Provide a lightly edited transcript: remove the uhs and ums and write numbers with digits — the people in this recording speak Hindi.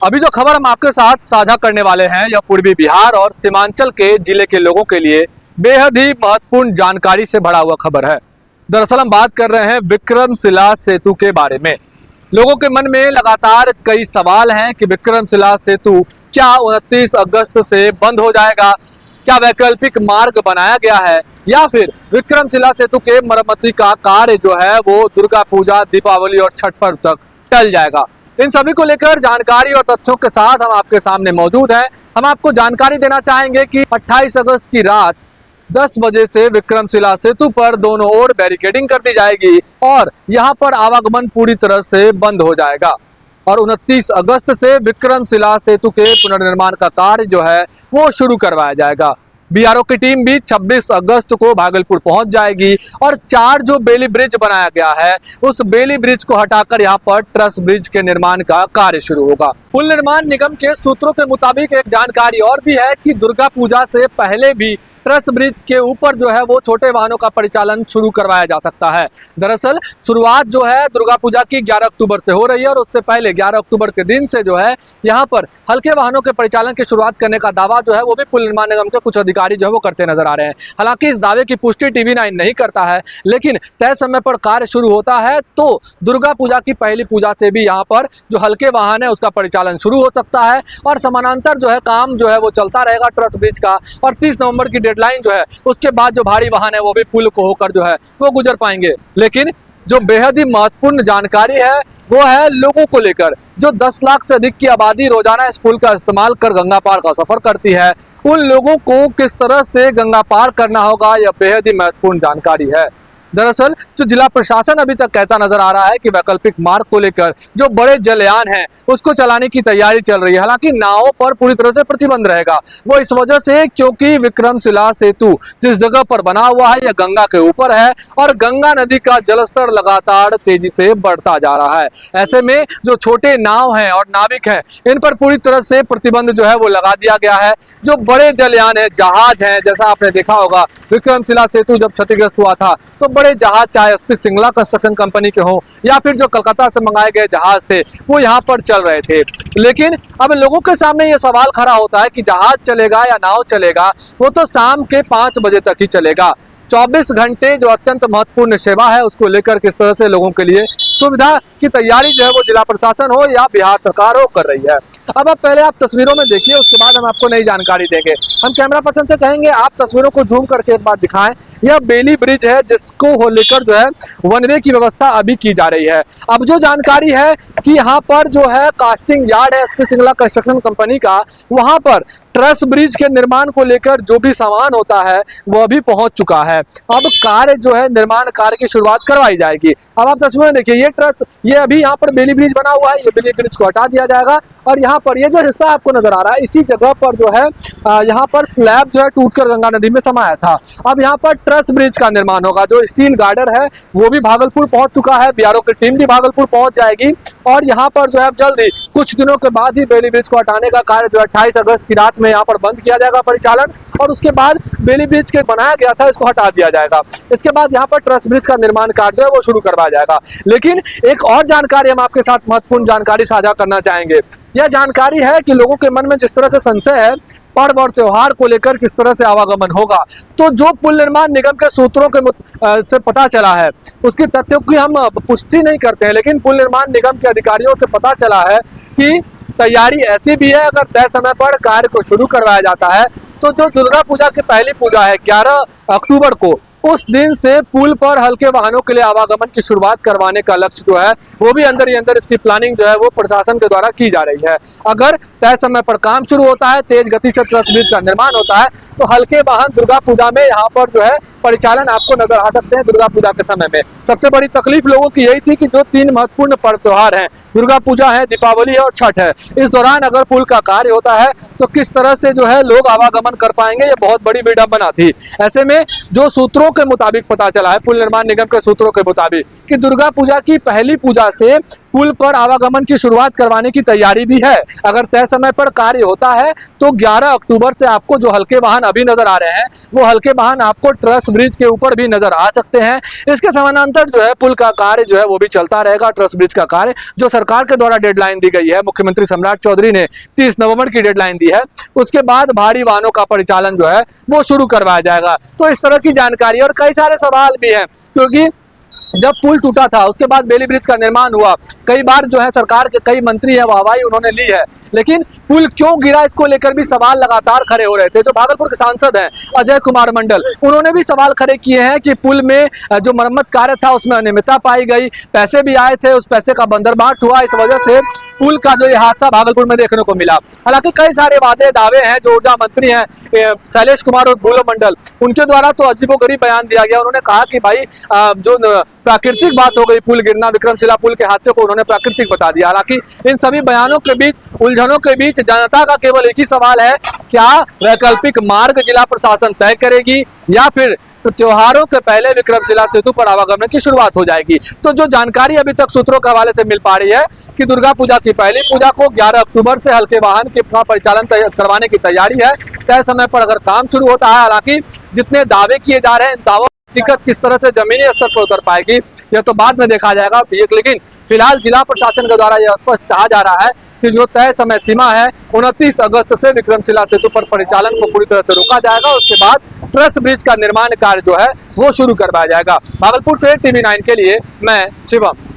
अभी जो खबर हम आपके साथ साझा करने वाले हैं यह पूर्वी बिहार और सीमांचल के जिले के लोगों के लिए बेहद ही महत्वपूर्ण जानकारी से भरा हुआ खबर है। दरअसल हम बात कर रहे हैं विक्रमशिला सेतु के बारे में। लोगों के मन में लगातार कई सवाल हैं कि विक्रमशिला सेतु क्या 29 अगस्त से बंद हो जाएगा, क्या वैकल्पिक मार्ग बनाया गया है या फिर विक्रमशिला सेतु के मरम्मती का कार्य जो है वो दुर्गा पूजा, दीपावली और छठ पर्व तक टल जाएगा। इन सभी को लेकर जानकारी और तथ्यों के साथ हम आपके सामने मौजूद हैं। हम आपको जानकारी देना चाहेंगे कि 28 अगस्त की रात 10 बजे से विक्रमशिला सेतु पर दोनों ओर बैरिकेडिंग कर दी जाएगी और यहां पर आवागमन पूरी तरह से बंद हो जाएगा और 29 अगस्त से विक्रमशिला सेतु के पुनर्निर्माण का कार्य जो है वो शुरू करवाया जाएगा। बीआरओ की टीम भी 26 अगस्त को भागलपुर पहुंच जाएगी और 4 जो बेली ब्रिज बनाया गया है उस बेली ब्रिज को हटाकर यहां पर ट्रस ब्रिज के निर्माण का कार्य शुरू होगा। पुल निर्माण निगम के सूत्रों के मुताबिक एक जानकारी और भी है कि दुर्गा पूजा से पहले भी ट्रस ब्रिज के ऊपर जो है वो छोटे वाहनों का परिचालन शुरू करवाया जा सकता है। दरअसल शुरुआत जो है दुर्गा पूजा की 11 अक्टूबर से हो रही है और उससे पहले 11 अक्टूबर के दिन से जो है यहाँ पर हल्के वाहनों के परिचालन की शुरुआत करने का दावा जो है वो भी पुल निर्माण निगम के कुछ अधिकारी जो है वो करते नजर आ रहे हैं। हालांकि इस दावे की पुष्टि TV9 नहीं करता है, लेकिन तय समय पर कार्य शुरू होता है तो दुर्गा पूजा की पहली पूजा से भी यहाँ पर जो हल्के वाहन है उसका परिचालन शुरू हो सकता है और समानांतर जो है काम जो है वो चलता रहेगा ट्रस ब्रिज का। और 30 नवंबर की डेडलाइन जो है उसके बाद जो भारी वाहन है वो भी पुल को होकर जो है वो गुजर पाएंगे। लेकिन जो बेहद ही महत्वपूर्ण जानकारी है वो है लोगों को लेकर। जो 10 लाख से अधिक की आबादी रोजाना इस पुल का इस्तेमाल कर गंगा पार का सफर करती है, उन लोगों को किस तरह से गंगा पार करना होगा यह बेहद ही महत्वपूर्ण जानकारी है। दरअसल जो जिला प्रशासन अभी तक कहता नजर आ रहा है कि वैकल्पिक मार्ग को लेकर जो बड़े जलयान हैं उसको चलाने की तैयारी चल रही है। हालांकि नावों पर पूरी तरह से प्रतिबंध रहेगा, वो इस वजह से क्योंकि विक्रमशिला सेतु जिस जगह पर बना हुआ है यह गंगा के ऊपर है और गंगा नदी का जलस्तर लगातार तेजी से बढ़ता जा रहा है। ऐसे में जो छोटे नाव हैं और नाविक हैं इन पर पूरी तरह से प्रतिबंध जो है वो लगा दिया गया है। जो बड़े जलयान है, जहाज हैं, जैसा आपने देखा होगा विक्रमशिला सेतु जब क्षतिग्रस्त हुआ था तो बड़े जहाज चाहे SP सिंगला कंस्ट्रक्शन कंपनी के हो या फिर जो कलकत्ता से मंगाए गए जहाज थे वो यहाँ पर चल रहे थे। लेकिन अब लोगों के सामने ये सवाल खड़ा होता है कि जहाज चलेगा या नाव चलेगा, वो तो शाम के 5 बजे तक ही चलेगा। 24 घंटे जो अत्यंत महत्वपूर्ण सेवा है उसको लेकर किस तरह से लोगों के लिए सुविधा की तैयारी जो है वो जिला प्रशासन हो या बिहार सरकार हो कर रही है। अब पहले आप तस्वीरों में देखिए, उसके बाद हम आपको नई जानकारी देंगे। हम कैमरा पर्सन से कहेंगे आप तस्वीरों को जूम करके एक बार दिखाएं। यह बेली ब्रिज है जिसको लेकर जो है वन वे की व्यवस्था अभी की जा रही है। अब जो जानकारी है कि यहाँ पर जो है कास्टिंग यार्ड है SP सिंगला कंस्ट्रक्शन कंपनी का, वहां पर ट्रस ब्रिज के निर्माण को लेकर जो भी सामान होता है वह भी पहुंच चुका है। अब कार्य जो है निर्माण कार्य की शुरुआत करवाई जाएगी। अब आप तस्वीरें देखिए, ये ट्रस, ये अभी यहाँ पर बेली ब्रिज बना हुआ है, ये बेली ब्रिज को हटा दिया जाएगा और यहाँ पर ये जो हिस्सा आपको नजर आ रहा है इसी जगह पर जो है यहाँ पर स्लैब जो है टूटकर गंगा नदी में समाया था। अब यहाँ पर ट्रस ब्रिज का निर्माण होगा। जो स्टील गार्डर है वो भी भागलपुर पहुंच चुका है, बीआरओ की टीम भी भागलपुर पहुंच जाएगी और यहाँ पर जो है जल्द ही कुछ दिनों के बाद ही बेली ब्रिज को हटाने का कार्य जो 28 अगस्त की रात में यहाँ पर बंद किया जाएगा परिचालन और उसके बाद बेली ब्रिज के बनाया गया था इसको हटा दिया जाएगा। इसके बाद यहाँ पर ट्रस ब्रिज का निर्माण कार्य जो है वो शुरू करवाया जाएगा। लेकिन एक और जानकारी हम आपके साथ महत्वपूर्ण जानकारी साझा करना चाहेंगे। यह जानकारी है कि लोगों के मन में जिस तरह से संशय है पर्व और त्योहार को लेकर किस तरह से आवागमन होगा, तो जो पुल निर्माण निगम के सूत्रों के से पता चला है उसकी तथ्यों की हम पुष्टि नहीं करते हैं, लेकिन पुल निर्माण निगम के अधिकारियों से पता चला है कि तैयारी ऐसी भी है अगर तय समय पर कार्य को शुरू करवाया जाता है तो जो दुर्गा पूजा की पहली पूजा है 11 अक्टूबर को, उस दिन से पुल पर हल्के वाहनों के लिए आवागमन की शुरुआत करवाने का लक्ष्य जो है वो भी अंदर ही अंदर इसकी प्लानिंग जो है वो प्रशासन के द्वारा की जा रही है। अगर तय समय पर काम शुरू होता है, तेज गति से ट्रस ब्रिज का निर्माण होता है तो हल्के वाहन दुर्गा पूजा में यहाँ पर जो है परिचालन आपको नजर आ सकते हैं। दुर्गा पूजा के समय में सबसे बड़ी तकलीफ लोगों की यही थी कि जो 3 महत्वपूर्ण पर्व त्योहार हैं, दुर्गा पूजा है, दीपावली है और छठ है, इस दौरान अगर पुल का कार्य होता है तो किस तरह से जो है लोग आवागमन कर पाएंगे, ये बहुत बड़ी विडंबना थी। ऐसे में जो सूत्रों के मुताबिक पता चला है, पुल निर्माण निगम के सूत्रों के मुताबिक, कि दुर्गा पूजा की पहली पूजा से पुल पर आवागमन की शुरुआत करवाने की तैयारी भी है। अगर तय समय पर कार्य होता है तो 11 अक्टूबर से आपको जो हल्के वाहन अभी नजर आ रहे हैं वो हल्के वाहन आपको ट्रस ब्रिज के ऊपर भी नजर आ सकते हैं। इसके समानांतर जो है पुल का कार्य जो है वो भी चलता रहेगा। ट्रस ब्रिज का कार्य जो सरकार के द्वारा डेडलाइन दी गई है, मुख्यमंत्री सम्राट चौधरी ने 30 नवंबर की डेडलाइन दी है, उसके बाद भारी वाहनों का परिचालन जो है वो शुरू करवाया जाएगा। तो इस तरह की जानकारी और कई सारे सवाल भी हैं, क्योंकि जब पुल टूटा था उसके बाद बेली ब्रिज का निर्माण हुआ, कई बार जो है सरकार के कई मंत्री है वाहवाही उन्होंने ली है, लेकिन पुल क्यों गिरा इसको लेकर भी सवाल लगातार खड़े हो रहे थे। जो भागलपुर के सांसद हैं अजय कुमार मंडल, उन्होंने भी सवाल खड़े किए हैं कि पुल में जो मरम्मत कार्य था उसमें अनियमितता पाई गई, पैसे भी आए थे, उस पैसे का बंदरबाट हुआ, इस वजह से पुल का जो ये हादसा भागलपुर में देखने को मिला। हालांकि कई सारे वादे दावे हैं जो ऊर्जा मंत्री हैं शैलेश कुमार और बुलो मंडल, उनके द्वारा तो अजीबोगरीब बयान दिया गया। उन्होंने कहा कि भाई जो प्राकृतिक बात हो गई, पुल गिरना, विक्रमशिला पुल के हादसे को उन्होंने प्राकृतिक बता दिया। हालांकि इन सभी बयानों के बीच, उलझनों के बीच जनता का केवल एक ही सवाल है, क्या वैकल्पिक मार्ग जिला प्रशासन तय करेगी या फिर तो त्योहारों के पहले विक्रमशिला सेतु पर आवागमन की शुरुआत हो जाएगी। तो जो जानकारी अभी तक सूत्रों के हवाले से मिल पा रही है कि दुर्गा पूजा की पहली पूजा को 11 अक्टूबर से हल्के वाहन के परिचालन करवाने की तैयारी है। तय समय पर अगर काम शुरू होता है, हालांकि जितने दावे किए जा रहे हैं, दावों की हकीकत किस तरह से जमीनी स्तर पर उतर पाएगी यह तो बाद में देखा जाएगा। लेकिन फिलहाल जिला प्रशासन के द्वारा यह स्पष्ट कहा जा रहा है कि जो तय समय सीमा है 29 अगस्त से विक्रमशिला सेतु पर परिचालन को पूरी तरह से रोका जाएगा। उसके बाद ट्रस ब्रिज का निर्माण कार्य जो है वो शुरू करवाया जाएगा। भागलपुर से TV9 के लिए मैं शिवम।